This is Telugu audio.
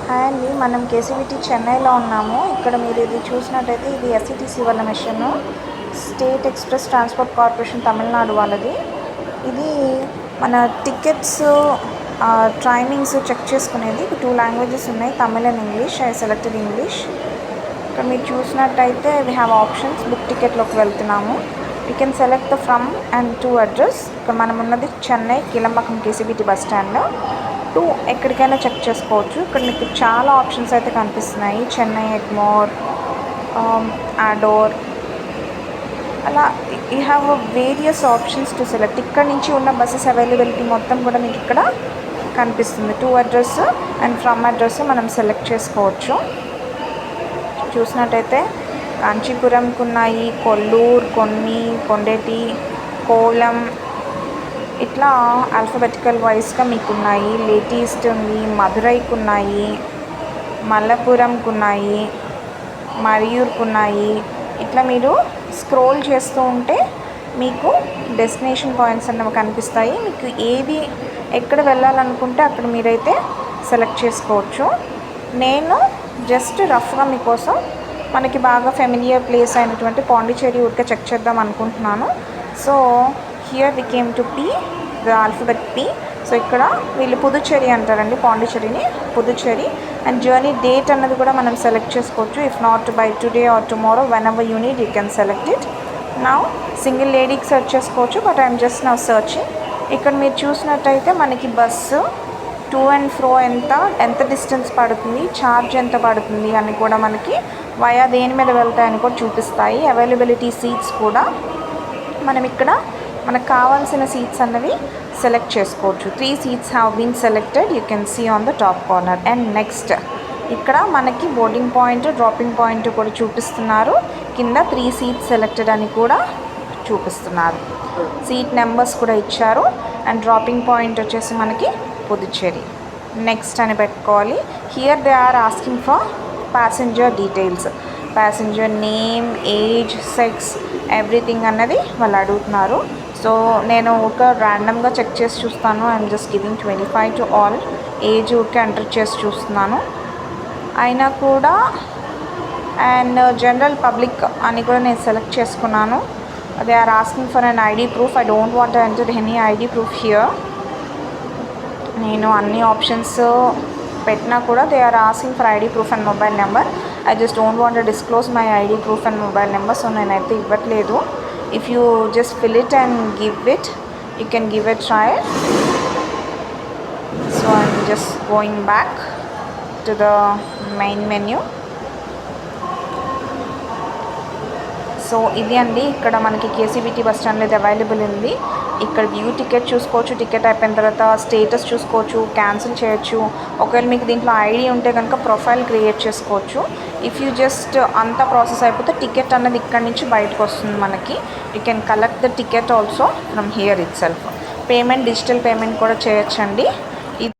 హాయ్ అండి, మనం కేసీబీటీ చెన్నైలో ఉన్నాము. ఇక్కడ మీరు ఇది చూసినట్టయితే ఇది ఎస్ఈటీసీ వాళ్ళ machine, state express transport corporation Tamil Nadu వాళ్ళది. ఇది మన టికెట్స్ టైమింగ్స్ చెక్ చేసుకునేది. 2 లాంగ్వేజెస్ ఉన్నాయి, Tamil and English. I selected English. ఇక్కడ మీరు చూసినట్టయితే వీ హ్యావ్ ఆప్షన్స్. బుక్ టికెట్లోకి వెళ్తున్నాము. You can select the from and to address. ఇక్కడ మనం ఉన్నది చెన్నై కిలంబకం కేసీబీటీ బస్ స్టాండ్. ఎక్కడికైనా చెక్ చేసుకోవచ్చు. ఇక్కడ మీకు చాలా ఆప్షన్స్ అయితే కనిపిస్తున్నాయి. చెన్నై, ఎగ్మోర్, ఆడోర్, అలా you have various options to select. ఇక్కడ నుంచి ఉన్న బస్సెస్ అవైలబిలిటీ మొత్తం కూడా మీకు ఇక్కడ కనిపిస్తుంది. To address and from address మనం సెలెక్ట్ చేసుకోవచ్చు. చూసినట్టయితే కాంచీపురంకు ఉన్నాయి, కొల్లూరు, కొన్ని, కొండేటి, కోలం, ఇట్లా ఆల్ఫాబెటికల్ వైజ్గా మీకు ఉన్నాయి. లేటెస్ట్ ఉంది, మధురైకు ఉన్నాయి, మల్లపురంకు ఉన్నాయి, మరియూర్కు ఉన్నాయి. ఇట్లా మీరు స్క్రోల్ చేస్తూ ఉంటే మీకు డెస్టినేషన్ పాయింట్స్ అన్నవి కనిపిస్తాయి. మీకు ఏది ఎక్కడ వెళ్ళాలనుకుంటే అక్కడ మీరైతే సెలెక్ట్ చేసుకోవచ్చు. నేను జస్ట్ రఫ్గా మీకోసం మనకి బాగా ఫెమిలియర్ ప్లేస్ అయినటువంటి పాండిచ్చేరి ఊరికే చెక్ చేద్దాం అనుకుంటున్నాను. So here we came to P, the alphabet P. So ఇక్కడ వీళ్ళు పుదుచ్చేరి అంటారండి, పాండిచ్చేరిని పుదుచ్చేరి. అండ్ జర్నీ డేట్ అన్నది కూడా మనం సెలెక్ట్ చేసుకోవచ్చు. If not by today or tomorrow, whenever you need you can select it. Now single లేడీకి సెర్చ్ చేసుకోవచ్చు, but I'm just now searching. ఇక్కడ మీరు చూసినట్టయితే మనకి బస్సు టు అండ్ ఫ్రో ఎంత డిస్టెన్స్ పడుతుంది, ఛార్జ్ ఎంత పడుతుంది అని కూడా మనకి వయా దేని మీద వెళ్తాయని కూడా చూపిస్తాయి. అవైలబిలిటీ సీట్స్ కూడా మనం ఇక్కడ మనకు కావాల్సిన సీట్స్ అన్నవి సెలెక్ట్ చేసుకోవచ్చు. 3 seats have been selected, you can see on the top corner. And next ఇక్కడ మనకి బోర్డింగ్ పాయింట్, డ్రాపింగ్ పాయింట్ కూడా చూపిస్తున్నారు. కింద 3 seats సెలెక్టెడ్ అని కూడా చూపిస్తున్నారు. సీట్ నెంబర్స్ కూడా ఇచ్చారు. అండ్ డ్రాపింగ్ పాయింట్ వచ్చేసి మనకి పుదుచ్చేరి. నెక్స్ట్ అని పెట్టుకోవాలి. Here they are asking for passenger details, passenger name, age, sex, everything అన్నది వాళ్ళు అడుగుతున్నారు. సో నేను ఒక ర్యాండమ్గా చెక్ చేసి చూస్తాను. I'm just giving 25 to all. Age ఊరికే ఎంటర్ చేసి చూస్తున్నాను అయినా కూడా. అండ్ జనరల్ పబ్లిక్ అని కూడా నేను సెలెక్ట్ చేసుకున్నాను. They are asking for an ID proof. I don't want to enter any ID proof here. నేను అన్ని ఆప్షన్స్ పెట్టినా కూడా they are asking for ID proof and mobile number. I just don't want to disclose my ID proof and mobile number. So నేనైతే ఇవ్వట్లేదు. If you just fill it and give it, you can give a try. So I'm just going back to the main menu. So ఇది అండి, ఇక్కడ మనకి కేసీబీటీ బస్ స్టాండ్లో ఇది అవైలబుల్ ఉంది. ఇక్కడ వ్యూ టికెట్ చూసుకోవచ్చు. టికెట్ అయిపోయిన తర్వాత స్టేటస్ చూసుకోవచ్చు, క్యాన్సిల్ చేయొచ్చు. ఒకవేళ మీకు దీంట్లో ఐడి ఉంటే కనుక ప్రొఫైల్ క్రియేట్ చేసుకోవచ్చు. ఇఫ్ యూ జస్ట్ అంత ప్రాసెస్ అయిపోతే టికెట్ అన్నది ఇక్కడ నుంచి బయటకు వస్తుంది మనకి. You can collect the ticket also from here it self. Payment digital payment కూడా చేయొచ్చండి.